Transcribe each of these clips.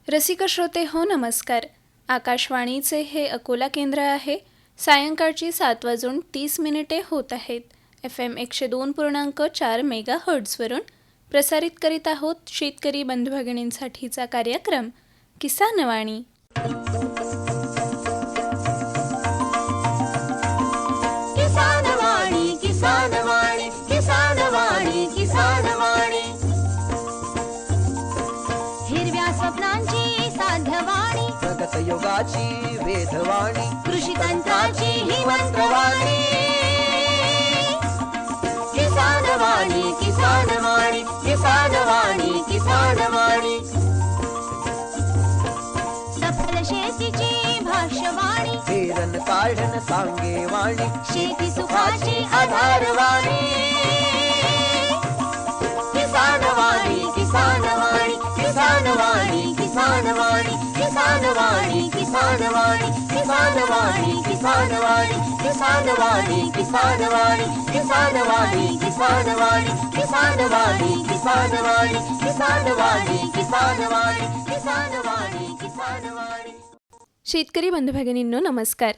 रसिक श्रोते हो नमस्कार. आकाशवाणीचे हे अकोला केंद्र आहे. सायंकाळची 7:30 होत आहेत. FM 102.4 मेगाहर्ट्झवरून प्रसारित करीत आहोत शेतकरी बंधुभगिनींसाठीचा कार्यक्रम किसानवाणी. किसानवाणी किसानवाणी किसानवाणी किसानवाणी हिरव्या स्वप्नांची साध्यवाणी प्रगत योगाची वेधवाणी कृषी तंत्राची ही मंत्रवाणी किसानवाणी किसानवाणी किसानवाणी किसानवाणी सफल शेतीची भाष्यवाणी पेरन काढन सांगे वाणी शेती सुखाची आधारवाणी किसानवाणी किसानवाणी किसानवाणी किसानवाणी किसानवाणी किसानवाणी किसानवाणी किसानवाणी किसानवाणी किसानवाणी किसानवाणी किसानवाणी किसानवाणी किसानवाणी किसानवाणी किसानवाणी किसानवाणी किसानवाणी. शेतकरी बंधुभगिनींनो नमस्कार.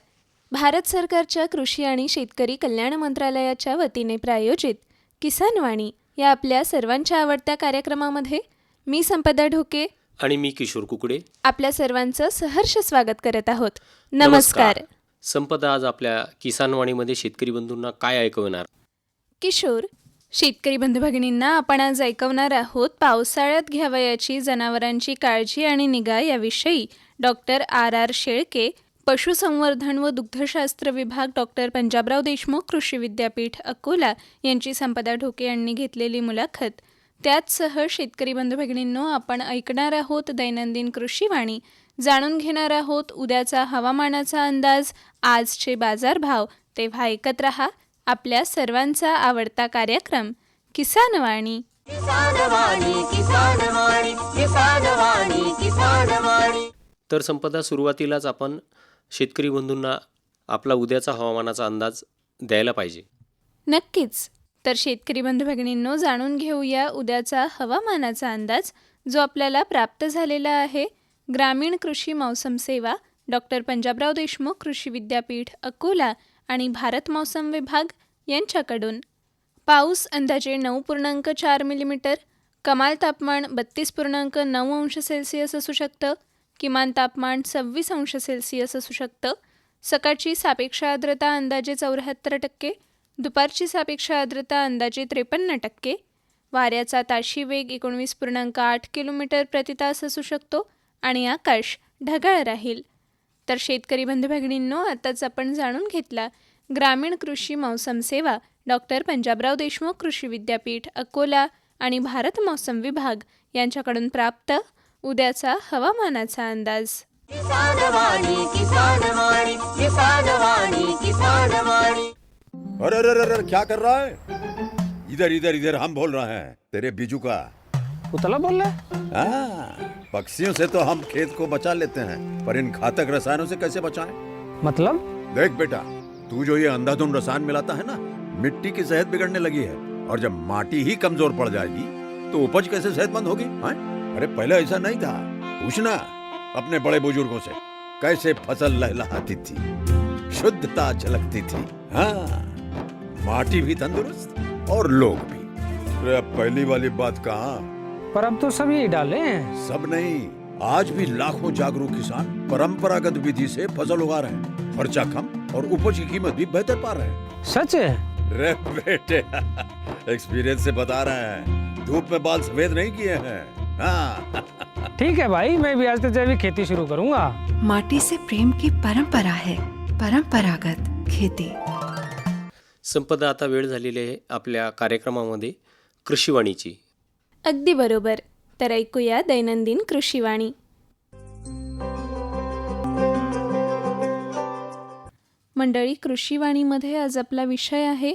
भारत सरकारच्या कृषी आणि शेतकरी कल्याण मंत्रालयाच्या वतीने प्रायोजित किसानवाणी या आपल्या सर्वांच्या आवडत्या कार्यक्रमामध्ये मी संपदा ढोके आणि मी किशोर कुकडे आपल्या सर्वांचं सहर्ष स्वागत करत आहोत. नमस्कार. संपदा, आज आपल्या किसानवाणीमध्ये शेतकरी बंधूंना काय ऐकवणार? किशोर, शेतकरी बंधुभगिनींना आपण आज ऐकवणार आहोत पावसाळ्यात घ्यावयाची जनावरांची काळजी आणि निगा याविषयी डॉक्टर R शेळके, पशुसंवर्धन व दुग्धशास्त्र विभाग, डॉक्टर पंजाबराव देशमुख कृषी विद्यापीठ अकोला यांची संपदा ढोके यांनी घेतलेली मुलाखत. त्याचसह शेतकरी बंधुभगिनींनो आपण ऐकणार आहोत दैनंदिन कृषीवाणी, जाणून घेणार आहोत उद्याचा हवामानाचा अंदाज, आजचे बाजारभाव. तेव्हा ऐकत रहा आपल्या सर्वांचा आवडता कार्यक्रम किसानवाणी. किसानवाणी किसानवाणी किसानवाणी किसानवाणी. तर संपदा, सुरुवातीलाच आपण शेतकरी बंधूंना आपला उद्याचा हवामानाचा अंदाज द्यायला पाहिजे. नक्कीच. तर शेतकरी बंधुभगिनींनो जाणून घेऊया उद्याचा हवामानाचा अंदाज, जो आपल्याला प्राप्त झालेला आहे ग्रामीण कृषी मौसम सेवा, डॉक्टर पंजाबराव देशमुख कृषी विद्यापीठ अकोला आणि भारत मौसम विभाग यांच्याकडून. पाऊस अंदाजे 9.4 मिलीमीटर, कमाल तापमान 32.9 अंश सेल्सिअस असू शकतं, किमान तापमान 26 अंश सेल्सिअस असू शकतं. सकाळची सापेक्ष आर्द्रता अंदाजे 74%, दुपारची सापेक्ष आर्द्रता अंदाजे 53%, वाऱ्याचा ताशी वेग 19.8 किलोमीटर प्रति तास असू शकतो आणि आकाश ढगाळ राहील. तर शेतकरी बंधुभगिनींनो, आताच आपण जाणून घेतला ग्रामीण कृषी मौसम सेवा, डॉक्टर पंजाबराव देशमुख कृषी विद्यापीठ अकोला आणि भारत मौसम विभाग यांच्याकडून प्राप्त उद्याचा हवामानाचा अंदाज. किसानवाणी किसानवाणी किसानवाणी किसानवाणी. अरे अरे अरे अरे, क्या कर रहा है? इधर इधर इधर, हम बोल रहे हैं तेरे बीजू का. उतला बोल रहा है? हाँ, पक्षियों से तो हम खेत को बचा लेते हैं, पर इन घातक रसायनों से कैसे बचाएं? मतलब? देख बेटा, तू जो ये अंधाधुंध रसायन मिलाता है ना, मिट्टी की सेहत बिगड़ने लगी है. और जब माटी ही कमजोर पड़ जाएगी तो उपज कैसे सेहतमंद होगी? हाँ? अरे पहले ऐसा नहीं था. पूछना अपने बड़े बुजुर्गों से, कैसे फसल लहलहाती थी, शुद्धता झलकती थी. हाँ, माटी भी तंदुरुस्त और लोग भी. अरे अब पहली वाली बात कहाँ? पर अब तो सब यही डाले हैं. सब नहीं, आज भी लाखों जागरूक किसान परंपरागत विधि से फसल उगा रहे हैं. खर्चा कम और उपज की कीमत भी बेहतर पा रहे हैं. सच है? रे बेटे, एक्सपीरियंस से बता रहे हैं, धूप में बाल सफेद नहीं किए हैं. हाँ. ठीक है भाई, मैं भी आज से जैविक खेती शुरू करूंगा. माटी से प्रेम की परंपरा है, परंपरागत खेती. संपदा, आता वेळ झालेली आहे आपल्या कार्यक्रमामध्ये कृषीवाणीची. अगदी बरोबर. तर ऐकूया दैनंदिन कृषीवाणी. मंडळी, कृषीवाणीमध्ये आज आपला विषय आहे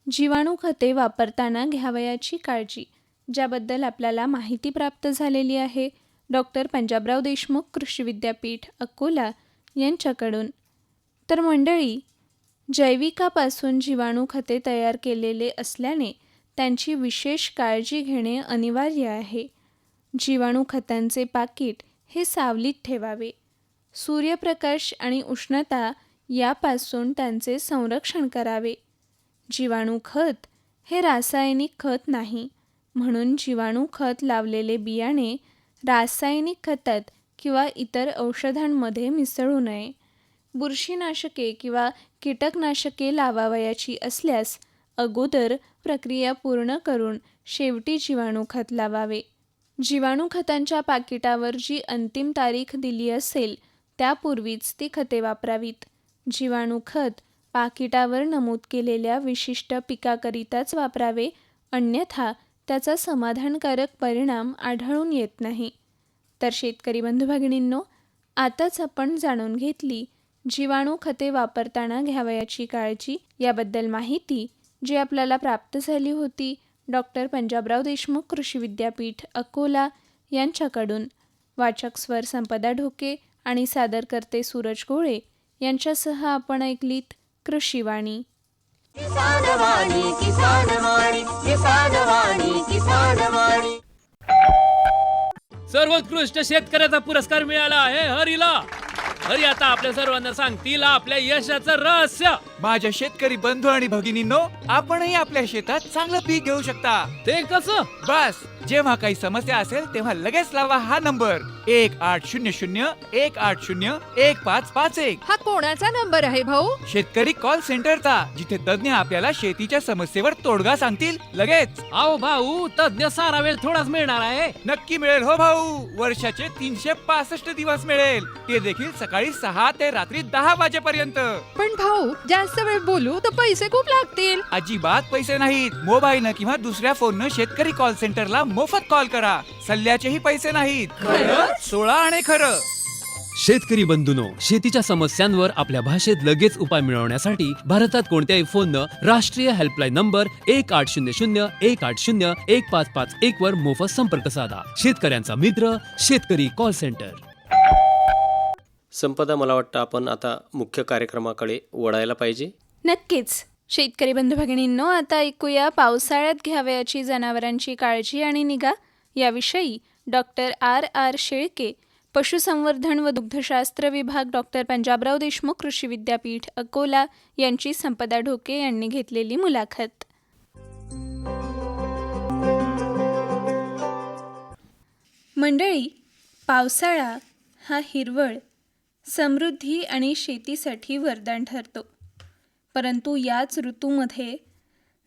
जीवाणू खते वापरताना घ्यावयाची काळजी, ज्याबद्दल आपल्याला माहिती प्राप्त झालेली आहे डॉक्टर पंजाबराव देशमुख कृषी विद्यापीठ अकोला यांच्याकडून. तर मंडळी, जैविकापासून जीवाणू खते तयार केलेले असल्याने त्यांची विशेष काळजी घेणे अनिवार्य आहे. जीवाणू खतांचे पाकीट हे सावलीत ठेवावे. सूर्यप्रकाश आणि उष्णता यापासून त्यांचे संरक्षण करावे. जीवाणू खत हे रासायनिक खत नाही, म्हणून जीवाणू खत लावलेले बियाणे रासायनिक खतात किंवा इतर औषधांमध्ये मिसळू नये. बुरशीनाशके किंवा कीटकनाशके लावावयाची असल्यास अगोदर प्रक्रिया पूर्ण करून शेवटी जीवाणू खत लावावे. जीवाणू खतांच्या पाकिटावर जी अंतिम तारीख दिली असेल त्यापूर्वीच ती खते वापरावीत. जीवाणू खत पाकिटावर नमूद केलेल्या विशिष्ट पिकाकरिताच वापरावे, अन्यथा त्याचा समाधानकारक परिणाम आढळून येत नाही. तर शेतकरी बंधू भगिनींनो, आताच आपण जाणून घेतली जीवाणू खते वापरताना घ्यावयाची काळजी याबद्दल माहिती, जी आपल्याला प्राप्त झाली होती डॉक्टर पंजाबराव देशमुख कृषी विद्यापीठ अकोला यांच्याकडून. वाचक स्वर संपदा ढोके आणि सादरकर्ते सूरज गोळे यांच्यासह आपण ऐकलीत कृषीवाणी. किसान वाणी, किसान वाणी, किसान वाणी, किसान वाणी. सर्वोत्कृष्ट शेतकऱ्याचा पुरस्कार मिळाला आहे हरीला. हरी आता आपल्या सर्वांना सांगतील आपल्या यशाचं रहस्य. माझ्या शेतकरी बंधू आणि भगिनींनो, आपणही आपल्या शेतात चांगलं पीक घेऊ शकता. ते कसं? बस जेव्हा काही समस्या असेल तेव्हा लगेच लावा हा नंबर 1800-180-1551. हा कोणाचा नंबर आहे भाऊ? शेतकरी कॉल सेंटरचा, जिथे तज्ञ आपल्याला शेतीच्या समस्येवर तोडगा सांगतील लगेच. अहो भाऊ, तज्ञ सारा वेळ थोडाच मिळणार आहे. नक्की मिळेल हो भाऊ. वर्षाचे 365 दिवस मिळेल, ते देखील सकाळी 6 ते रात्री 10 वाजेपर्यंत. पण भाऊ, जास्त वेळ बोलू तर पैसे खूप लागतील. अजिबात पैसे नाहीत. मोबाईलनं किंवा दुसऱ्या फोननं शेतकरी कॉल सेंटरला मोफत कॉल करा. सल्ल्याचेही पैसे नाहीत. 16 आणि खरं. शेतकरी बंधूंनो, शेतीच्या समस्यांवर आपल्या भाषेत लगेच उपाय मिळवण्यासाठी भारतात कोणत्याही फोननं राष्ट्रीय हेल्पलाईन नंबर 1800-180-1551 वर मोफत संपर्क साधा. शेतकऱ्यांचा मित्र शेतकरी कॉल सेंटर. संपदा, मला वाटतं आपण आता मुख्य कार्यक्रमाकडे वळायला पाहिजे. नक्कीच. शेतकरी बंधू भगिनींनो, आता ऐकूया पावसाळ्यात घ्यावयाची जनावरांची काळजी आणि निगा याविषयी डॉक्टर R. शेळके, पशुसंवर्धन व दुग्धशास्त्र विभाग, डॉक्टर पंजाबराव देशमुख कृषी विद्यापीठ अकोला यांची संपदा ढोके यांनी घेतलेली मुलाखत. मंडळी, पावसाळा हा हिरवळ, समृद्धी आणि शेतीसाठी वरदान ठरतो. परंतु याच ऋतूमध्ये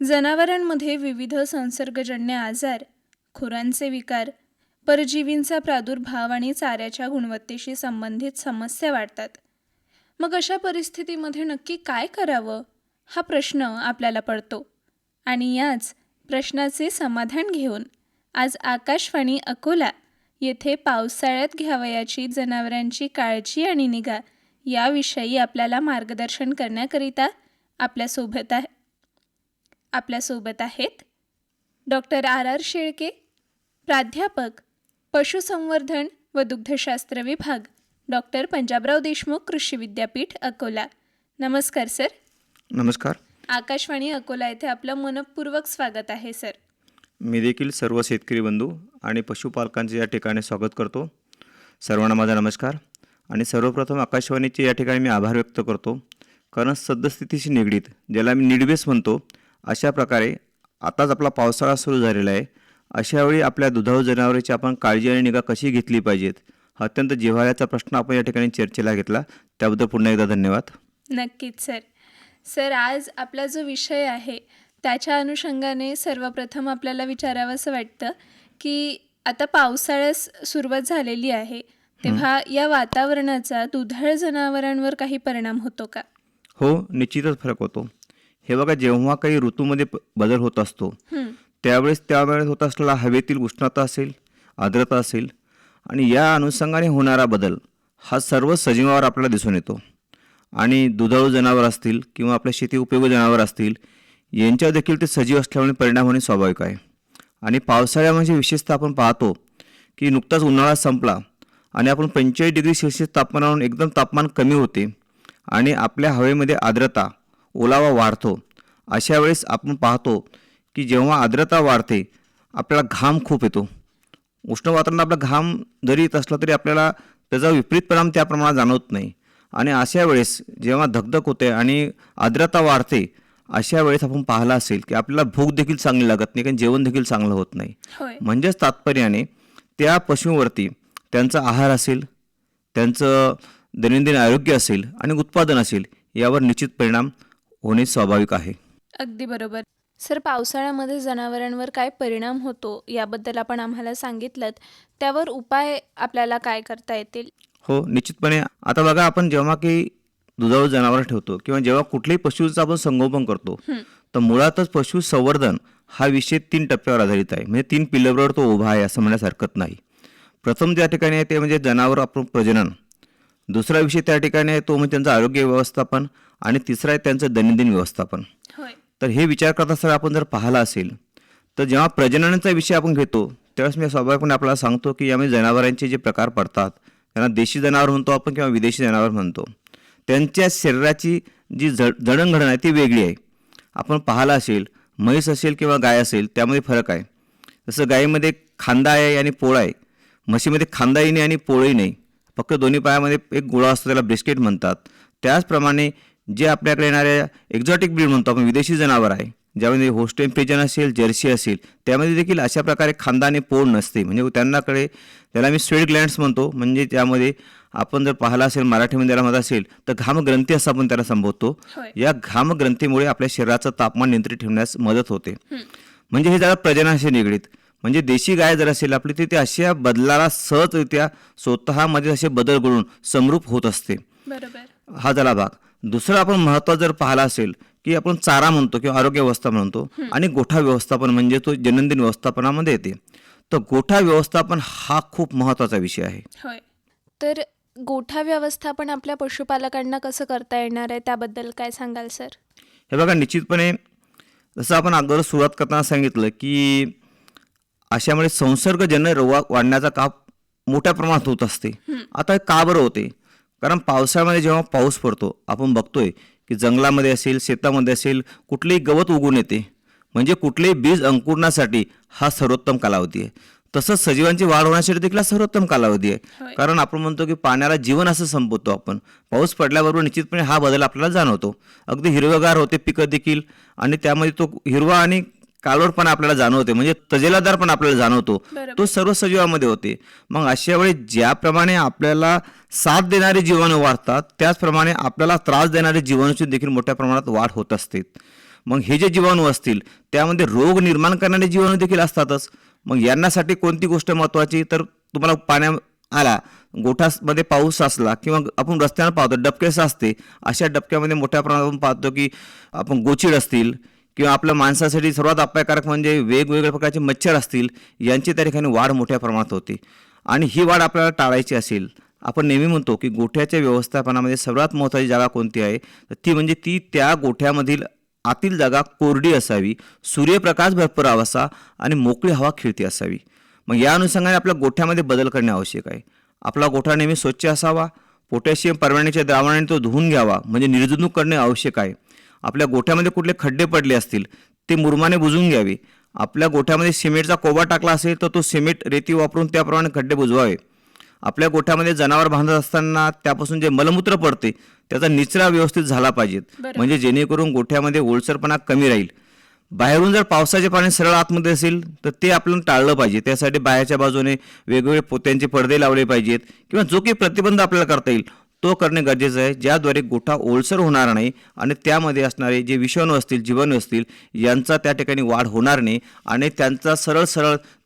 जनावरांमध्ये विविध संसर्गजन्य आजार, खुरांचे विकार, परजीवींचा प्रादुर्भाव आणि चाऱ्याच्या गुणवत्तेशी संबंधित समस्या वाढतात. मग अशा परिस्थितीमध्ये नक्की काय करावं हा प्रश्न आपल्याला पडतो. आणि याच प्रश्नाचे समाधान घेऊन आज आकाशवाणी अकोला येथे पावसाळ्यात घ्यावयाची जनावरांची काळजी आणि निगा याविषयी आपल्याला मार्गदर्शन करण्याकरिता आपल्यासोबत आहेत डॉक्टर R. शेळके, प्राध्यापक, पशुसंवर्धन व दुग्धशास्त्र विभाग, डॉक्टर पंजाबराव देशमुख कृषी विद्यापीठ अकोला. नमस्कार सर. नमस्कार. आकाशवाणी अकोला येथे आपलं मनपूर्वक स्वागत आहे सर. मी देखील सर्व शेतकरी बंधू आणि पशुपालकांचे या ठिकाणी स्वागत करतो. सर्वांना माझा नमस्कार. आणि सर्वप्रथम आकाशवाणीचे या ठिकाणी मी आभार व्यक्त करतो, कारण सद्यस्थितीशी निगडीत, ज्याला मी नीडबेस म्हणतो, अशा प्रकारे आताच आपला पावसाळा सुरू झालेला आहे. अशावेळी आपल्या दुधाळू जनावरांची आपण काळजी आणि निगा कशी घेतली पाहिजेत, हा अत्यंत जिव्हाळ्याचा प्रश्न आपण या ठिकाणी चर्चेला घेतला, त्याबद्दल पुन्हा एकदा धन्यवाद. नक्कीच सर. सर, आज आपला जो विषय आहे त्याच्या अनुषंगाने सर्वप्रथम आपल्याला विचारावंसं वाटतं की आता पावसाळ्यास सुरुवात झालेली आहे, तेव्हा या वातावरणाचा दुधाळ जनावरांवर काही परिणाम होतो का? हो, निश्चितच फरक होतो. हे बघा, जेव्हा काही ऋतूमध्ये बदल होत असतो त्यावेळेस होत असलेला हवेतील उष्णता असेल, आर्द्रता असेल, आणि या अनुषंगाने होणारा बदल हा सर्व सजीवावर आपल्याला दिसून येतो. आणि दुधाळू जनावर असतील किंवा आपल्या शेती उपयोगी जनावर असतील, यांच्यावर देखील ते सजीव असल्यामुळे परिणाम होणे स्वाभाविक आहे. आणि पावसाळ्या म्हणजे विशेषतः आपण पाहतो की नुकताच उन्हाळा संपला आणि आपण 45 डिग्री सेल्सिअस तापमानावरून एकदम तापमान कमी होते आणि आपल्या हवेमध्ये आर्द्रता, ओलावा वाढतो. अशा वेळेस आपण पाहतो की जेव्हा आर्द्रता वाढते आपल्याला घाम खूप येतो, उष्ण वातावरणात आपला घाम जरी येत असला तरी आपल्याला त्याचा विपरीत परिणाम त्या प्रमाणात जाणवत नाही. आणि अशा वेळेस जेव्हा धगधग होते आणि आर्द्रता वाढते, अशा वेळेस आपण पाहिलं असेल की आपल्याला भूक देखील चांगली लागत नाही, कारण जेवण देखील चांगलं होत नाही. म्हणजेच तात्पर्याने त्या पशुवरती त्यांचा आहार असेल, त्यांचं दैनंदिन आरोग्य असेल आणि उत्पादन असेल, यावर निश्चित परिणाम होणे स्वाभाविक आहे. अगदी बरोबर. सर, पावसाळ्यामध्ये जनावरांवर काय परिणाम होतो याबद्दल आपण आम्हाला सांगितलं. त्यावर उपाय आपल्याला काय करता येतील? हो, निश्चितपणे. आता बघा, आपण जेव्हा काही दुधाळू जनावर ठेवतो किंवा जेव्हा कुठल्याही पशुचं आपण संगोपन करतो, तर मुळातच पशुसंवर्धन हा विषय 3 टप्प्यावर आधारित आहे. म्हणजे 3 पिलरवर तो उभा आहे असं म्हणण्यास हरकत नाही. प्रथम ज्या ठिकाणी आहे ते म्हणजे जनावर आपण प्रजनन, दुसरा विषय त्या ठिकाणी आहे तो म्हणजे त्यांचं आरोग्य व्यवस्थापन, आणि तिसरा आहे त्यांचं दैनंदिन व्यवस्थापन. तर हे विचार करत असताना आपण जर पाहिला असेल तर जेव्हा प्रजननाचा विषय आपण घेतो त्यावेळेस मी स्वाभाविकपणे आपल्याला सांगतो की यामध्ये जनावरांचे जे प्रकार पडतात त्यांना देशी जनावर म्हणतो आपण किंवा विदेशी जनावर म्हणतो. त्यांच्या शरीराची जी जडणघडण आहे ती वेगळी आहे. आपण पाहिला असेल म्हैस असेल किंवा गाय असेल त्यामध्ये फरक आहे. जसं गायीमध्ये खांदा आहे आणि पोळा आहे, म्हशीमध्ये खांदाही नाही आणि पोळही नाही, फक्त दोन्ही पायामध्ये एक गोळा असतो, त्याला ब्रिस्केट म्हणतात. त्याचप्रमाणे जे आपल्याकडे येणाऱ्या एक्झॉटिक ब्रीड म्हणतो आपण, विदेशी जनावर आहे, ज्यामध्ये होस्टेन फ्रिजन असेल, जर्सी असेल, त्यामध्ये देखील अशा प्रकारे खांदा आणि पोळ नसते. म्हणजे त्यांनाकडे त्याला मी स्वेट ग्लँड्स म्हणतो. म्हणजे त्यामध्ये आपण जर पाहिला असेल मराठीमध्ये त्याला म्हणत असेल तर घामग्रंथी असं आपण त्याला संबोधतो. या घामग्रंथीमुळे आपल्या शरीराचं तापमान नियंत्रित ठेवण्यास मदत होते. म्हणजे हे जरा प्रजननाशी निगडीत. म्हणजे देशी गाय जर असेल आपली तर ती अशा बदलाला सहजरित्या स्वतःमध्ये असे बदल घडून समरूप होत असते. हा झाला भाग. दुसरा आपण महत्त्व जर पाहिला असेल की आपण चारा म्हणतो किंवा आरोग्य व्यवस्थापन म्हणतो, आणि गोठा व्यवस्थापन म्हणजे तो दैनंदिन व्यवस्थापनामध्ये येते. तर गोठा व्यवस्थापन हा खूप महत्त्वाचा विषय आहे. तर गोठा व्यवस्थापन आपल्या पशुपालकांना कसं करता येणार आहे त्याबद्दल काय सांगाल सर? हे बघा, निश्चितपणे जसं आपण अगोदर सुरुवात करताना सांगितलं की अशामुळे संसर्गजन्य रोग वाढण्याचा काम मोठ्या प्रमाणात होत असते. आता का बरं होते? कारण पावसाळ्यामध्ये जेव्हा पाऊस पडतो आपण बघतोय की जंगलामध्ये असेल, शेतामध्ये असेल, कुठलेही गवत उगून येते. म्हणजे कुठलेही बीज अंकुरण्यासाठी हा सर्वोत्तम कालावधी आहे. तसंच सजीवांची वाढ होण्यासाठी देखील हा सर्वोत्तम कालावधी आहे. कारण आपण म्हणतो की पाण्याला जीवन असं संबोधतो आपण. पाऊस पडल्याबरोबर निश्चितपणे हा बदल आपल्याला जाणवतो. अगदी हिरवगार होते पिकं देखील, आणि त्यामध्ये तो हिरवा आणि काळोडपणा आपल्याला जाणवते, म्हणजे तजेलादार पण आपल्याला जाणवतो. तो सर्व सजीवामध्ये होते. मग अशा वेळी ज्याप्रमाणे आपल्याला साथ देणारे जीवाणू वाढतात त्याचप्रमाणे आपल्याला त्रास देणारे जीवाणूची देखील मोठ्या प्रमाणात वाढ होत असते. मग हे जे जीवाणू असतील त्यामध्ये रोग निर्माण करणारे जीवाणू देखील असतातच. मग यांच्यासाठी कोणती गोष्ट महत्त्वाची, तर तुम्हाला पाण्या आला, गोठ्यामध्ये पाऊस असला किंवा आपण रस्त्यावर पाहतो डबकेस असते, अशा डबक्यामध्ये मोठ्या प्रमाणात आपण पाहतो की आपण गोचीड असतील किंवा आपल्या माणसासाठी सर्वात अपायकारक म्हणजे वेगवेगळ्या प्रकारचे मच्छर असतील, यांची त्या ठिकाणी वाढ मोठ्या प्रमाणात होते. आणि ही वाढ आपल्याला टाळायची असेल, आपण नेहमी म्हणतो की गोठ्याच्या व्यवस्थापनामध्ये सर्वात महत्त्वाची जागा कोणती आहे, तर ती म्हणजे ती त्या गोठ्यामधील आतील जागा कोरडी असावी, सूर्यप्रकाश भरपूर असावा आणि मोकळी हवा खेळती असावी. मग या अनुषंगाने आपल्या गोठ्यामध्ये बदल करणे आवश्यक आहे. आपला गोठा नेहमी स्वच्छ असावा, पोटॅशियम परमॅनेटच्या द्रावणाने तो धुवून घ्यावा, म्हणजे निर्जंतुक करणे आवश्यक आहे. आपल्या गोठ्यामध्ये कुठले खड्डे पडले असतील ते मुरमाने बुजवून घ्यावे. आपल्या गोठ्यामध्ये सिमेंटचा कोबा टाकला असेल तर तो सिमेंट रेती वापरून त्याप्रमाणे खड्डे बुजवावे. आपल्या गोठ्यामध्ये जनावर बांधत असताना त्यापासून जे मलमूत्र पडते त्याचा निचरा व्यवस्थित झाला पाहिजे, म्हणजे जेणेकरून गोठ्यामध्ये ओलसरपणा कमी राहील. बाहेरून जर पावसाचे पाणी सरळ आतमध्ये असेल तर ते आपल्याला टाळलं पाहिजे. त्यासाठी बाहेरच्या बाजूने वेगवेगळे पोत्यांचे पडदे लावले पाहिजेत किंवा जो काही प्रतिबंध आपल्याला करता येईल तो करणे गरजेचं आहे, ज्याद्वारे गोठा ओलसर होणार नाही आणि त्यामध्ये असणारे जे विषाणू असतील, जीवाणू असतील, यांचा त्या ठिकाणी वाढ होणार नाही आणि त्यांचा सरळ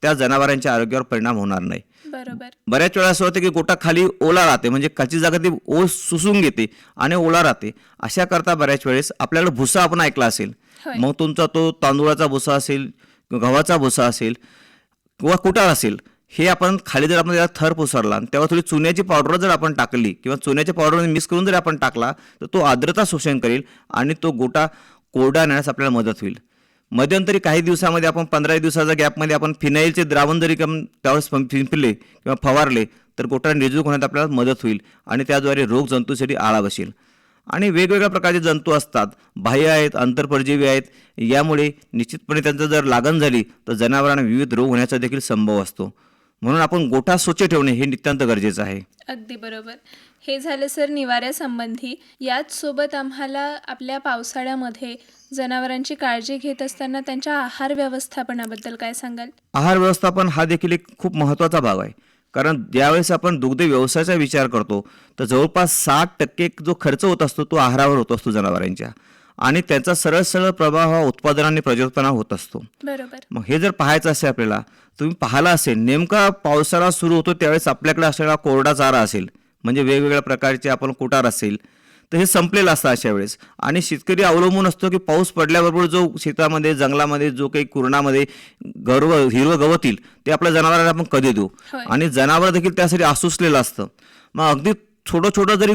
त्या जनावरांच्या आरोग्यावर परिणाम होणार नाही. बऱ्याच वेळा असं होतं की गोठा खाली ओला राहते, म्हणजे खालची जागा ती ओल सुसून घेते आणि ओला राहते. अशा करता बऱ्याच वेळेस आपल्याला भुसा आपण ऐकला असेल, मग तुमचा तो तांदूळाचा भुसा असेल, गव्हाचा भुसा असेल किंवा कुटार असेल, हे आपण खाली जर आपण त्याला थर पसरला तेव्हा थोडी चुन्याची पावडर जर आपण टाकली किंवा चुन्याच्या पावडरमध्ये मिक्स करून जर आपण टाकला तर तो आर्द्रता शोषण करेल आणि तो गोठा कोरडा नेण्यास आपल्याला मदत होईल. मध्यंतरी काही दिवसामध्ये आपण 15 दिवसाच्या गॅपमध्ये आपण फिनाईलचे द्रावण जरी त्यावेळेस पिंपले किंवा फवारले तर गोठा निर्जूक होण्यात आपल्याला मदत होईल आणि त्याद्वारे रोग जंतूसाठी आळा बसेल. आणि वेगवेगळ्या प्रकारचे जंतू असतात, बाह्य आहेत, आंतरपरजीवी आहेत. यामुळे निश्चितपणे त्यांचं जर लागण झाली तर जनावरांना विविध रोग होण्याचा देखील संभव असतो. म्हणून आपण गोठा स्वच्छ ठेवणे हे नितांत गरजेचं आहे. अगदी बरोबर. हे झालं सर निवाऱ्यासंबंधी. याच सोबत आम्हाला आपल्या पावसाळ्यामध्ये जनावरांची काळजी घेत असताना त्यांच्या आहार व्यवस्थापनाबद्दल काय सांगाल? आहार व्यवस्थापन हा देखील एक खूप महत्त्वाचा भाग आहे. कारण ज्यावेळेस आपण दुग्ध व्यवसायाचा विचार करतो तर जवळपास 60% जो खर्च होत असतो तो आहारावर होत असतो जनावरांच्या, आणि त्याचा सरळ सरळ प्रभाव हा उत्पादन आणि प्रजोत्पादनावर होत असतो. बरोबर. मग हे जर पाहायचं असेल आपल्याला, तुम्ही पाहिला असेल नेमका पावसाळा सुरू होतो त्यावेळेस आपल्याकडे असलेला कोरडा चारा असेल, म्हणजे वेगवेगळ्या प्रकारचे आपण कुटार असेल, तर हे संपलेलं असतं अशा वेळेस. आणि शेतकरी अवलंबून असतो की पाऊस पडल्याबरोबर जो शेतामध्ये जंगलामध्ये जो काही कुरणामध्ये हिरवं गवत येईल ते आपल्या जनावरांना आपण कधी देऊ, आणि जनावर देखील त्यासाठी आसुसलेलं असतं. मग अगदी छोटं छोटं जरी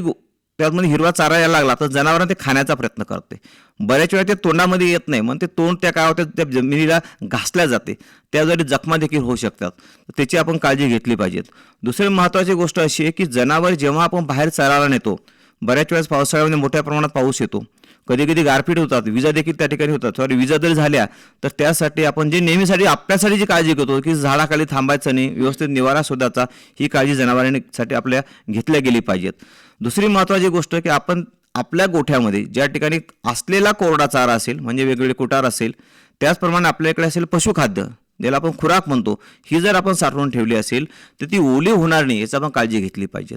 त्यामध्ये हिरवा चारा यायला लागला तर जनावरांना ते खाण्याचा प्रयत्न करते. बऱ्याच वेळा ते तोंडामध्ये येत नाही, मग ते तोंड त्या काय होतं त्या जमिनीला घासल्या जाते, त्याद्वारे जखमा देखील होऊ शकतात. त्याची आपण काळजी घेतली पाहिजेत. दुसरी महत्त्वाची गोष्ट अशी आहे की जनावर जेव्हा आपण बाहेर चरायला नेतो, बऱ्याच वेळेस पावसाळ्यामध्ये मोठ्या प्रमाणात पाऊस येतो, कधी कधी गारपीट होतात, विजा देखील त्या ठिकाणी होतात. विजा जरी झाल्या तर त्यासाठी आपण जे नेहमीसाठी आपल्यासाठी जी काळजी घेतो की झाडाखाली थांबायचं नाही, व्यवस्थित निवारा शोधायचा, ही काळजी जनावरांसाठी आपल्या घेतल्या गेली पाहिजेत. दुसरी महत्त्वाची गोष्ट की आपण आपल्या गोठ्यामध्ये ज्या ठिकाणी असलेला कोरडा चारा असेल, म्हणजे वेगवेगळे कुटार असेल, त्याचप्रमाणे आपल्याकडे असेल पशुखाद्य, ज्याला आपण खुराक म्हणतो, ही जर आपण साठवून ठेवली असेल तर ती ओली होणार नाही याची आपण काळजी घेतली पाहिजे.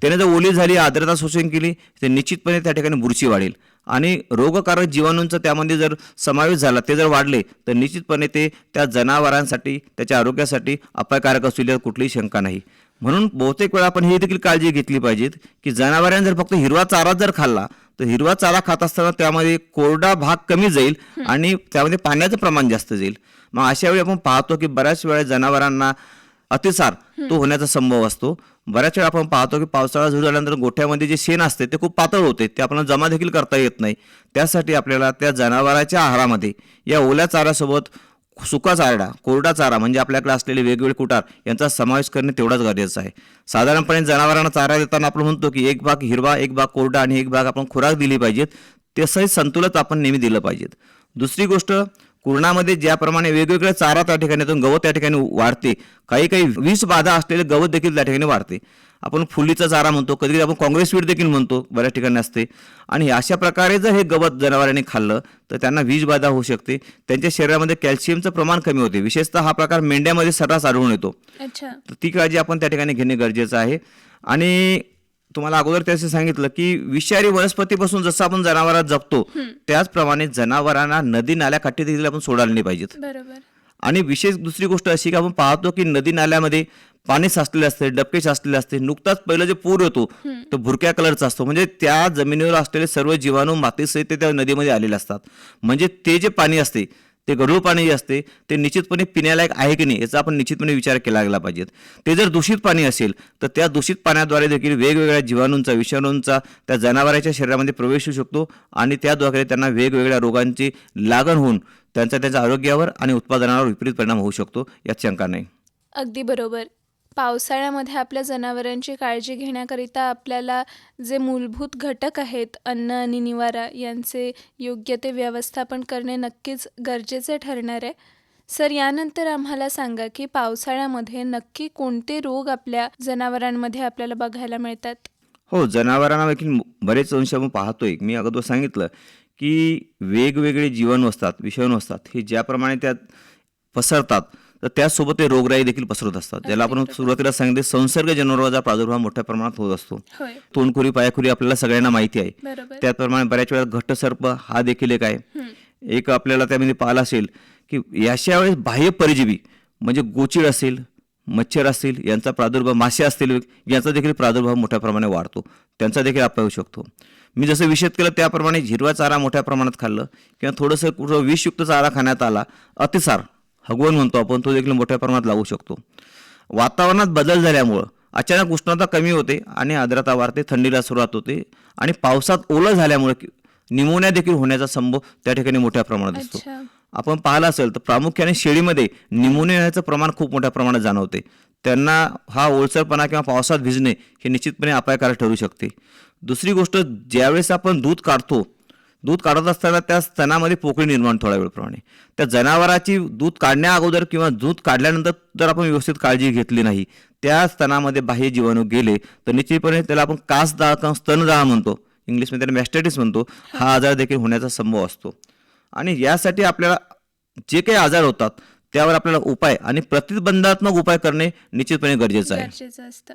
त्याने जर ओली झाली, आर्द्रता शोषण केली तर निश्चितपणे त्या ठिकाणी बुरशी वाढेल, आणि रोगकारक जीवाणूंचा त्यामध्ये जर समावेश झाला, ते जर वाढले तर निश्चितपणे ते त्या जनावरांसाठी त्याच्या आरोग्यासाठी अपायकारक असलेली कुठलीही शंका नाही. म्हणून बहुतेक वेळा आपण ही देखील काळजी घेतली पाहिजे की जनावरांनी जर फक्त हिरवा चारा जर खाल्ला तर हिरवा चारा खात असताना त्यामध्ये कोरडा भाग कमी जाईल आणि त्यामध्ये पाण्याचं प्रमाण जास्त जाईल. मग अशा वेळी आपण पाहतो की बऱ्याच वेळा जनावरांना अतिसार तो होण्याचा संभव असतो. बऱ्याच वेळा आपण पाहतो की पावसाळा सुरू झाल्यानंतर गोठ्यामध्ये जे शेण असते ते खूप पातळ होते, ते आपल्याला जमा देखील करता येत नाही. त्यासाठी आपल्याला त्या जनावरांच्या आहारामध्ये या ओल्या चाऱ्यासोबत सुका चारा, कोरडा चारा म्हणजे आपल्याकडे असलेले वेगवेगळे कुटार यांचा समावेश करणे तेवढाच गरजेचं आहे. साधारणपणे जनावरांना चारा देताना आपण म्हणतो की एक भाग हिरवा, एक भाग कोरडा आणि एक भाग आपण खुराक दिली पाहिजेत. तसंही संतुलन आपण नेहमी दिलं पाहिजेत. दुसरी गोष्ट, कुरणामध्ये ज्याप्रमाणे वेगवेगळ्या चारा त्या ठिकाणी येतो, गवत त्या ठिकाणी वाढते, काही विष बाधा असलेले गवत देखील त्या ठिकाणी वाढते. आपण फुलीचा चारा म्हणतो, कधी कधी आपण काँग्रेस वीट देखील म्हणतो, बऱ्याच ठिकाणी असते. आणि अशा प्रकारे जर हे गवत जनावरांनी खाल्लं तर त्यांना विषबाधा होऊ शकते, त्यांच्या शरीरामध्ये कॅल्शियमचं प्रमाण कमी होते. विशेषतः हा प्रकार मेंढ्यामध्ये सर्रास आढळून येतो. तर ती काळजी आपण त्या ठिकाणी घेणे गरजेचं आहे. आणि तुम्हाला अगोदर त्याचं सांगितलं की विषारी वनस्पतीपासून जसं आपण जनावरात जपतो त्याचप्रमाणे जनावरांना नदी नाल्या काठी देखील आपण सोडायला नाही पाहिजेत. आणि विशेष दुसरी गोष्ट अशी की आपण पाहतो की नदी नाल्यामध्ये पाणी साचलेले असते, डबके साचलेले असते. नुकताच पहिलं जे पूर येतो तो भुरक्या कलरचा असतो, म्हणजे त्या जमिनीवर असलेले सर्व जीवाणू मातीसहित ते त्या नदीमध्ये आलेले असतात. म्हणजे ते जे पाणी असते ते गढूळ पाणी जे असते ते निश्चितपणे पिण्यालायक आहे की नाही याचा आपण निश्चितपणे विचार केला गेला पाहिजे. ते जर दूषित पाणी असेल तर त्या दूषित पाण्याद्वारे देखील वेगवेगळ्या जीवाणूंचा, विषाणूंचा त्या जनावरांच्या शरीरामध्ये प्रवेश होऊ शकतो आणि त्याद्वारे त्यांना वेगवेगळ्या रोगांची लागण होऊन त्यांच्या आरोग्यावर आणि उत्पादनावर विपरीत परिणाम होऊ शकतो, यात शंका नाही. अगदी बरोबर. पावसाळ्यामध्ये आपल्या जनावरांची काळजी घेण्याकरिता आपल्याला जे मूलभूत घटक आहेत, अन्न आणि निवारा, यांचे योग्य ते व्यवस्थापन करणे नक्कीच गरजेचे ठरणार आहे. सर, यानंतर आम्हाला सांगा की पावसाळ्यामध्ये नक्की कोणते रोग आपल्या जनावरांमध्ये आपल्याला बघायला मिळतात? हो, जनावरांना देखील बरेच अंश आपण पाहतोय. मी अगोदर सांगितलं की वेगवेगळे जीवाणू असतात, विषाणू असतात, हे ज्याप्रमाणे त्यात पसरतात तर त्याचसोबत ते रोगराई देखील पसरत असतात. ज्याला आपण सुरुवातीला सांगितले संसर्गजन्य रोगाचा प्रादुर्भाव मोठ्या प्रमाणात होत असतो. तोंडखुरी, पायाखुरी आपल्याला सगळ्यांना माहिती आहे. त्याचप्रमाणे बऱ्याच वेळा घट्टसर्प हा देखील एक आहे. एक आपल्याला त्यामध्ये पाहिलं असेल की याच्या वेळेस बाह्य परजीवी म्हणजे गोचिड असेल, मच्छर असतील यांचा प्रादुर्भाव, मासे असतील यांचा देखील प्रादुर्भाव मोठ्या प्रमाणात वाढतो, त्यांचा देखील अपाय होऊ शकतो. मी जसं विषद केलं त्याप्रमाणे हिरवा चारा मोठ्या प्रमाणात खाल्लं किंवा थोडंसं कुठं विषयुक्त चारा खाण्यात आला, अतिसार हगवण म्हणतो आपण, तो देखील मोठ्या प्रमाणात लागू शकतो. वातावरणात बदल झाल्यामुळं अचानक उष्णता कमी होते आणि आर्द्रता वाढते, थंडीला सुरुवात होते आणि पावसात ओलं झाल्यामुळे निमोनिया देखील होण्याचा संभव त्या ठिकाणी मोठ्या प्रमाणात असतो. आपण पाहिलं असेल तर प्रामुख्याने शेळीमध्ये निमोनिया येण्याचं प्रमाण खूप मोठ्या प्रमाणात जाणवते. त्यांना हा ओलसरपणा किंवा पावसात भिजणे हे निश्चितपणे अपायकारक ठरू शकते. दुसरी गोष्ट, ज्यावेळेस आपण दूध काढतो दूध काढत असताना त्या स्तनामध्ये पोकळी निर्माण थोड्या वेळप्रमाणे. त्या जनावराची दूध काढण्या अगोदर किंवा दूध काढल्यानंतर जर आपण व्यवस्थित काळजी घेतली नाही, त्या स्तनामध्ये बाह्य जीवाणू गेले तर निश्चितपणे त्याला आपण कासदाळ किंवा स्तनदाळ म्हणतो, इंग्लिशमध्ये त्याला मॅस्टायटिस म्हणतो, हा आजार देखील होण्याचा संभव असतो. आणि यासाठी आपल्याला जे काही आजार होतात त्यावर आपल्याला उपाय आणि प्रतिबंधात्मक उपाय करणे निश्चितपणे गरजेचं आहे. गरजेचं असतं.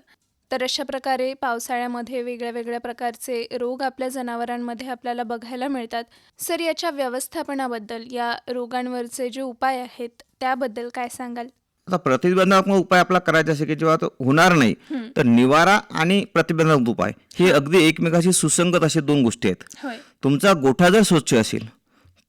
तर अशा प्रकारे पावसाळ्यामध्ये वेगळ्या वेगळ्या प्रकारचे रोग आपल्या जनावरांमध्ये आपल्याला बघायला मिळतात. सर, याच्या व्यवस्थापनाबद्दल, या रोगांवरचे जे उपाय आहेत त्याबद्दल काय सांगाल? आता प्रतिबंधात्मक उपाय आपला करायचा असेल की जेव्हा तो होणार नाही, तर निवारा आणि प्रतिबंधात्मक उपाय हे अगदी एकमेकाशी सुसंगत असे दोन गोष्टी आहेत. होय. तुमचा गोठा जर स्वच्छ असेल,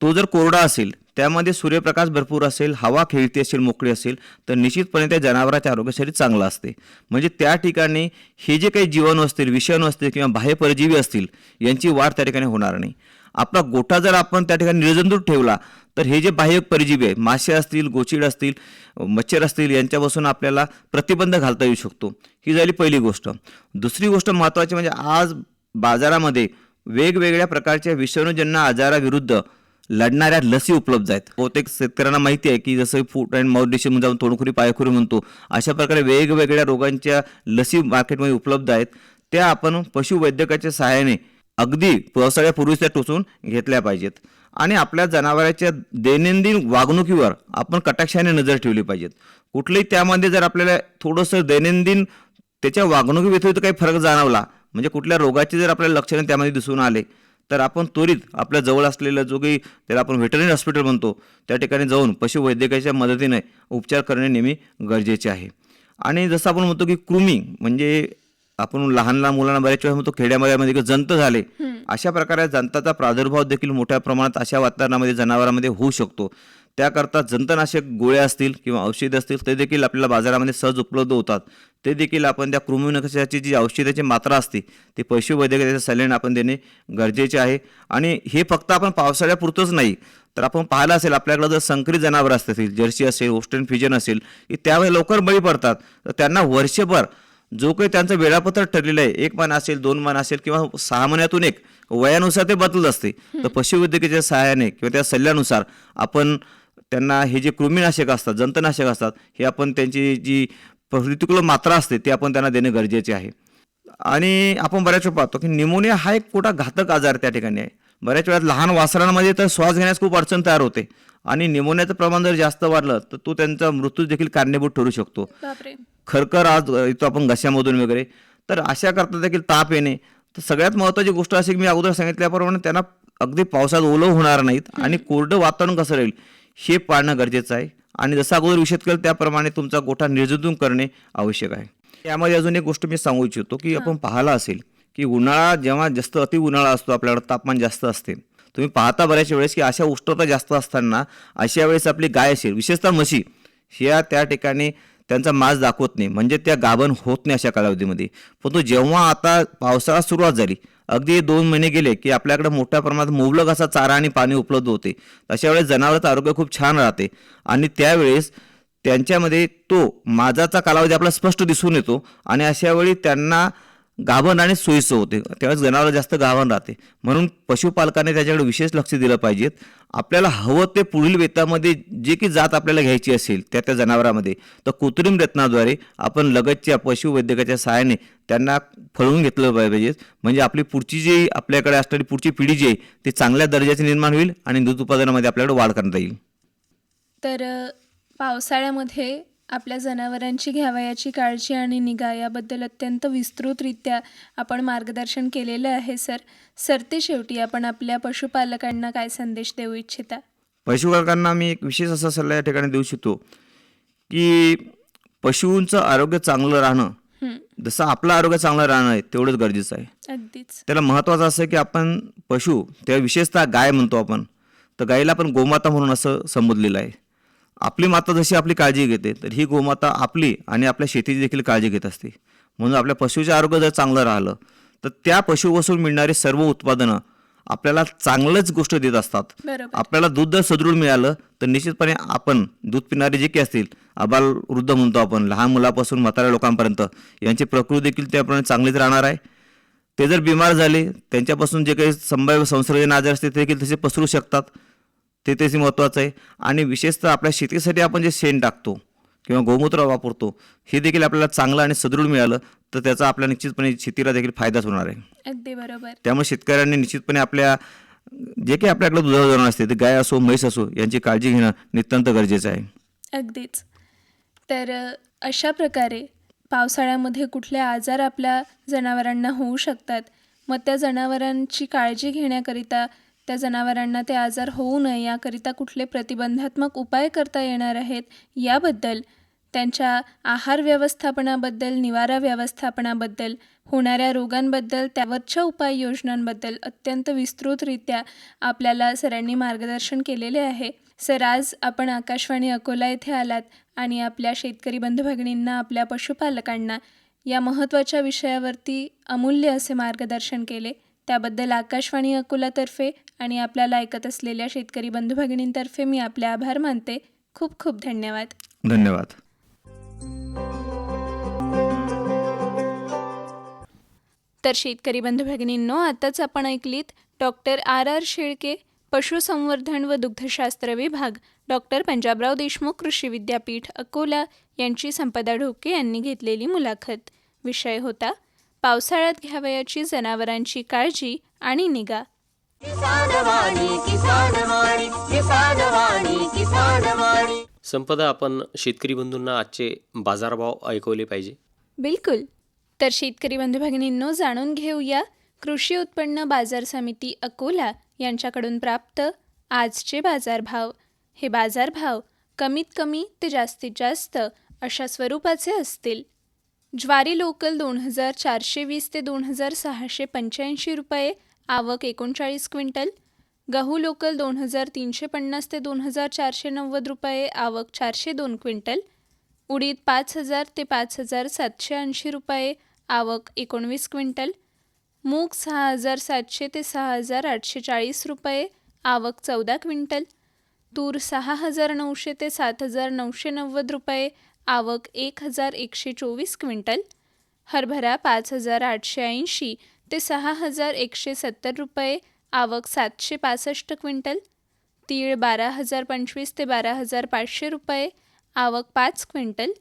तो जर कोरडा असेल, त्यामध्ये सूर्यप्रकाश भरपूर असेल, हवा खेळती असेल, मोकळी असेल, तर निश्चितपणे त्या जनावराच्या आरोग्यासाठी चांगलं असते. म्हणजे त्या ठिकाणी हे जे काही जीवाणू असतील, विषाणू असतील किंवा बाह्य परजीवी असतील, यांची वाढ त्या ठिकाणी होणार नाही. आपला गोठा जर आपण त्या ठिकाणी निर्जंतुक ठेवला तर हे जे बाह्य परजीवी आहे, मासे असतील, गोचीड असतील, मच्छर असतील, यांच्यापासून आपल्याला प्रतिबंध घालता येऊ शकतो. ही झाली पहिली गोष्ट. दुसरी गोष्ट महत्त्वाची म्हणजे आज बाजारामध्ये वेगवेगळ्या प्रकारच्या विषाणूजन्य आजाराविरुद्ध लढणाऱ्या लसी उपलब्ध आहेत. बहुतेक शेतकऱ्यांना माहिती आहे की जसं फूट अँड माउथ डिसीज म्हणजे आपण तोंडखुरी पायखुरी म्हणतो, अशा प्रकारे वेगवेगळ्या रोगांच्या लसी मार्केटमध्ये उपलब्ध आहेत. त्या आपण पशुवैद्यकाच्या सहाय्याने अगदी पावसाळ्यापूर्वीच त्या टोचून घेतल्या पाहिजेत. आणि आपल्या जनावरांच्या दैनंदिन वागणुकीवर आपण कटाक्षाने नजर ठेवली पाहिजेत. कुठलंही त्यामध्ये जर आपल्याला थोडंसं दैनंदिन त्याच्या वागणुकीव्यतिरिक्त काही फरक जाणवला, म्हणजे कुठल्या रोगाचे जर आपल्याला लक्षणे त्यामध्ये दिसून आले, तर आपण त्वरित आपल्या जवळ असलेलं जो काही त्याला आपण व्हेटरनरी हॉस्पिटल म्हणतो त्या ठिकाणी जाऊन पशुवैद्यकाच्या मदतीने उपचार करणे नेहमी गरजेचे आहे. आणि जसं आपण म्हणतो की कृमी, म्हणजे आपण लहान लहान मुलांना बऱ्याच वेळा म्हणतो खेड्यामध्ये जंत झाले, अशा प्रकारे जंताचा प्रादुर्भाव देखील मोठ्या प्रमाणात अशा वातावरणामध्ये जनावरांमध्ये होऊ शकतो. त्याकरता जंतनाशक गोळ्या असतील किंवा औषधं असतील ते देखील आपल्याला बाजारामध्ये सहज उपलब्ध होतात. ते देखील आपण त्या कृमीनाशकाची जी औषधाची मात्रा असते ती पशुवैद्यकाच्या सल्ल्याने आपण देणे गरजेचे आहे. आणि हे फक्त आपण पावसाळ्यापुरतंच नाही, तर आपण पाहिलं असेल आपल्याकडे जर संकरित जनावर असतील, जर्सी असेल, होस्टेन फ्रिजन असेल, की त्यावेळी लवकर बळी पडतात. तर त्यांना वर्षभर जो काही त्यांचं वेळापत्रक ठरलेलं आहे, 1 महिना असेल, 2 महिना असेल किंवा 6 महिन्यातून एक, वयानुसार ते बदलत असते. तर पशुवैद्यकाच्या सहाय्याने किंवा त्या सल्ल्यानुसार आपण त्यांना हे जे कृमीनाशक असतात, जंतनाशक असतात, हे आपण त्यांची जी प्रतिकूल मात्रा असते ते आपण त्यांना देणे गरजेचे आहे. आणि आपण बऱ्याच वेळा पाहतो की निमोनिया हा एक मोठा घातक आजार त्या ठिकाणी आहे. बऱ्याच वेळात लहान वासरांमध्ये तर श्वास घेण्यास खूप अडचण तयार होते आणि निमोनियाचं प्रमाण जर जास्त वाढलं तर तो त्यांचा मृत्यू देखील कारणीभूत ठरू शकतो. बापरे. खरखर आज येतो आपण घशामधून वगैरे, तर अशा करता देखील ताप येणे. तर सगळ्यात महत्त्वाची गोष्ट अशी की मी अगोदर सांगितल्याप्रमाणे त्यांना अगदी पावसात ओलं होणार नाहीत आणि कोरडं वातावरण कसं राहील हे पाळणं गरजेचं आहे. आणि जसं अगोदर विषय केलं त्याप्रमाणे तुमचा गोठा निर्जंतुक करणे आवश्यक आहे. यामध्ये अजून एक गोष्ट मी सांगू इच्छितो की आपण पाहिला असेल की उन्हाळा जेव्हा जास्त अति उन्हाळा असतो, आपल्याकडे तापमान जास्त असते, तुम्ही पाहता बऱ्याच वेळेस की अशा उष्णता जास्त असताना अशा वेळेस आपली गाय असेल, विशेषतः म्हशी, ह्या त्या ठिकाणी त्यांचा मांस दाखवत नाही, म्हणजे त्या गाभण होत नाही अशा कालावधीमध्ये. परंतु जेव्हा आता पावसाळा सुरुवात झाली, अगदी 2 महिने गेले की आपल्याकडे मोठ्या प्रमाणात मुबलक असा चारा आणि पाणी उपलब्ध होते. अशा वेळेस जनावरांचं आरोग्य खूप छान राहते आणि त्यावेळेस त्यांच्यामध्ये तो माजाचा कालावधी आपला स्पष्ट दिसून येतो आणि अशा वेळी त्यांना गाभण आणि सोयीचं होते. त्यावेळेस जनावर जास्त गाभण राहते. म्हणून पशुपालकाने त्याच्याकडे विशेष लक्ष दिलं पाहिजेत. आपल्याला हवं ते पुढील वेतामध्ये जे की जात आपल्याला घ्यायची असेल त्या जनावरांमध्ये, तर कृत्रिम रत्नाद्वारे आपण लगतच्या पशुवैद्यकाच्या सहाय्याने त्यांना फळवून घेतलं पाहिजे. म्हणजे आपली पुढची जी आपल्याकडे असणारी पुढची पिढी जी आहे ती चांगल्या दर्जाची निर्माण होईल आणि दूध उत्पादनामध्ये आपल्याकडे वाढ करता येईल. तर पावसाळ्यामध्ये आपल्या जनावरांची घ्यावयाची काळजी आणि निगा याबद्दल अत्यंत विस्तृतरित्या आपण मार्गदर्शन केलेलं आहे सर. सरते शेवटी आपण आपल्या पशुपालकांना काय संदेश देऊ इच्छिता? पशुपालकांना मी एक विशेष असा सल्ला या ठिकाणी देऊ इच्छितो की पशूंचं आरोग्य चांगलं राहणं जसं आपलं आरोग्य चांगलं राहणं आहे तेवढंच गरजेचं आहे. अगदीच. त्याला महत्त्वाचं असं आहे की आपण पशु, त्या विशेषतः गाय म्हणतो आपण, तर गायीला आपण गोमाता म्हणून असं संबोधलेलं आहे. आपली माता जशी आपली काळजी घेते तर ही गोमाता आपली आणि आपल्या शेतीची देखील काळजी घेत असते. म्हणून आपल्या पशुचे आरोग्य जर चांगलं राहिलं तर त्या पशुपासून मिळणारे सर्व उत्पादनं आपल्याला चांगलंच गोष्ट देत असतात. आपल्याला दूध जर सदृढ मिळालं तर निश्चितपणे आपण दूध पिणारे जे काही असतील, आबाल वृद्ध म्हणतो आपण, लहान मुलापासून म्हाताऱ्या लोकांपर्यंत, यांची प्रकृती देखील त्याप्रमाणे चांगलीच राहणार आहे. ते जर बिमार झाले, त्यांच्यापासून जे काही संभाव्य संसर्गजन्य आजार असते ते देखील तसे पसरू शकतात. ते त्याचे महत्त्वाचं आहे. आणि विशेषतः आपल्या शेतीसाठी आपण जे शेण टाकतो किंवा गोमूत्र वापरतो, हे देखील आपल्याला चांगलं आणि सदृढ मिळालं तर त्याचा आपल्या निश्चितपणे शेतीला देखील फायदाच होणार आहे. अगदी बरोबर. त्यामुळे शेतकऱ्यांनी निश्चितपणे आपल्या जे काही आपल्याकडे दुधाळ जनावर असते, ते गाय असो म्हैस असो, यांची काळजी घेणं नितांत गरजेचं आहे. अगदीच. तर अशा प्रकारे पावसाळ्यामध्ये कुठले आजार आपल्या जनावरांना होऊ शकतात, मग त्या जनावरांची काळजी घेण्याकरिता, त्या जनावरांना ते आजार होऊ नये याकरिता कुठले प्रतिबंधात्मक उपाय करता येणार आहेत, याबद्दल, त्यांच्या आहार व्यवस्थापनाबद्दल, निवारा व्यवस्थापनाबद्दल, होणाऱ्या रोगांबद्दल, त्यावरच्या उपाययोजनांबद्दल अत्यंत विस्तृतरित्या आपल्याला सरांनी मार्गदर्शन केलेले आहे. सर, आज आपण आकाशवाणी अकोला येथे आलात आणि आपल्या शेतकरी बंधू भगिनींना, आपल्या पशुपालकांना या महत्त्वाच्या विषयावरती अमूल्य असे मार्गदर्शन केले. त्याबद्दल आकाशवाणी अकोलातर्फे आणि आपल्याला ऐकत असलेल्या शेतकरी बंधू भगिनींतर्फे मी आपले आभार मानते. खूप खूप धन्यवाद. धन्यवाद. तर शेतकरी बंधू भगिनींनो, आताच आपण ऐकलीत डॉक्टर R.R. शेळके, पशुसंवर्धन व दुग्धशास्त्र विभाग, डॉक्टर पंजाबराव देशमुख कृषी विद्यापीठ अकोला यांची संपदा ढोके यांनी घेतलेली मुलाखत. विषय होता पावसाळ्यात घ्यावयाची जनावरांची काळजी आणि निगा. किसान वाणी, किसान वाणी, किसान वाणी, किसान वाणी. संपदा, आपण शेतकरी बंधूंना आजचे बाजारभाव ऐकवले पाहिजे. बिलकुल. तर शेतकरी बंधू भगिनींनो, जाणून घेऊया कृषी उत्पन्न बाजार समिती अकोला यांच्याकडून प्राप्त आजचे बाजारभाव. हे बाजारभाव कमीत कमी ते जास्तीत जास्त अशा स्वरूपाचे असतील. ज्वारी लोकल 2420 ते 2685 रुपये, आवक 39 क्विंटल. गहू लोकल 2350 ते 2490 रुपये, आवक 402 क्विंटल. उडीद 5000 ते 5780 रुपये, आवक 19 क्विंटल. मूग 6700 ते 6840 रुपये, आवक 14 क्विंटल. तूर 6900 ते 7990 रुपये, आवक 1124 क्विंटल. हरभरा 5880 ते 6170 रुपये, आवक 765 क्विंटल. तीळ 12025 ते 12500 रुपये, आवक 5 क्विंटल.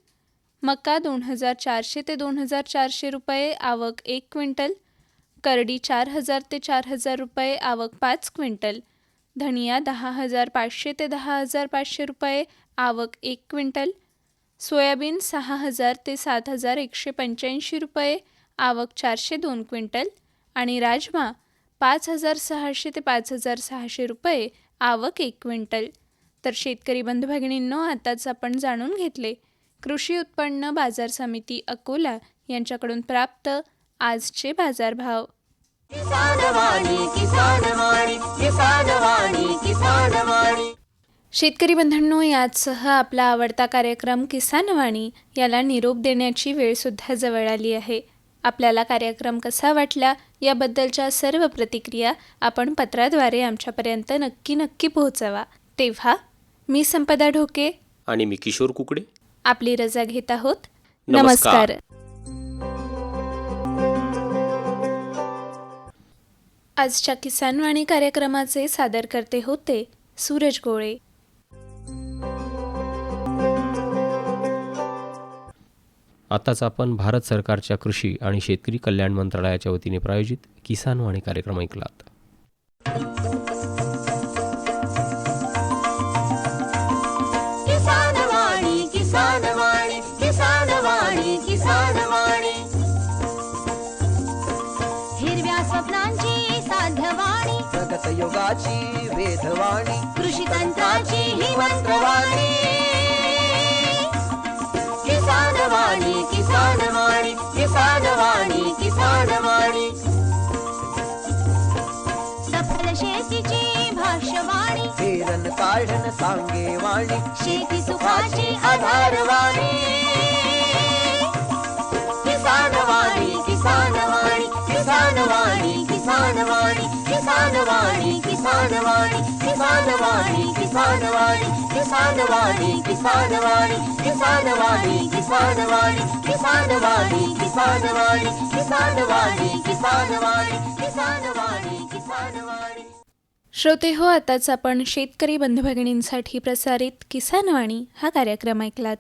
मका 2400 ते 2400 रुपये, आवक 1 क्विंटल. करडी 4000 ते 4000 रुपये, आवक 5 क्विंटल. धनिया 10500 ते 10500 रुपये, आवक 1 क्विंटल. सोयाबीन 6000 ते 7185 रुपये, आवक 402 क्विंटल. आणि राजमा 5600 ते 5600 रुपये, आवक 1 क्विंटल. तर शेतकरी बंधू भगिनींनो, आताच आपण जाणून घेतले कृषी उत्पन्न बाजार समिती अकोला यांच्याकडून प्राप्त आजचे बाजारभाव. किसान वाणी, किसान वाणी, किसान वाणी, किसान वाणी. शेतकरी बंधूंनो, याचसह आपला आवडता कार्यक्रम किसान वाणी याला निरोप देण्याची वेळसुद्धा जवळ आली आहे. आपल्याला कार्यक्रम कसा वाटला याबद्दलच्या सर्व प्रतिक्रिया आपण पत्राद्वारे आमच्यापर्यंत नक्की पोहोचवा. तेव्हा मी संपदा ढोके आणि मी किशोर कुकडे आपली रजा घेत आहोत. नमस्कार. आजच्या किसान वाणी कार्यक्रमाचे सादरकर्ते होते सूरज गोळे. आताच आपण भारत सरकारच्या कृषी आणि शेतकरी कल्याण मंत्रालयाच्या वतीने प्रायोजित किसान वाणी कार्यक्रम ऐकलात. किसान वाणी, किसान वाणी, किसान वाणी, किसान वाणी. हिरव्या स्वप्नांची साध्यवाणी, प्रगत योगाची वेधवाणी, कृषी तंत्राची ही मंत्रवाणी. किसान वाणी, किसान वाणी, किसान वाणी, किसान वाणी. सफल शेतीची भाष्यवाणी, पेरन काढन सांगे वाणी, शेती सुखाची आधारवाणी. किसान वाणी, किसान वाणी, किसान वाणी, किसान वाणी, किसान वाणी, किसान वाणी, किसान वाणी, किसान वाणी, किसान वाणी, किसान वाणी, किसान वाणी, किसान वाणी, किसान वाणी, किसान वाणी, किसान वाणी, किसान वाणी. श्रोते हो, आताच आपण शेतकरी बंधू भगिनींसाठी प्रसारित किसानवाणी हा कार्यक्रम ऐकलात.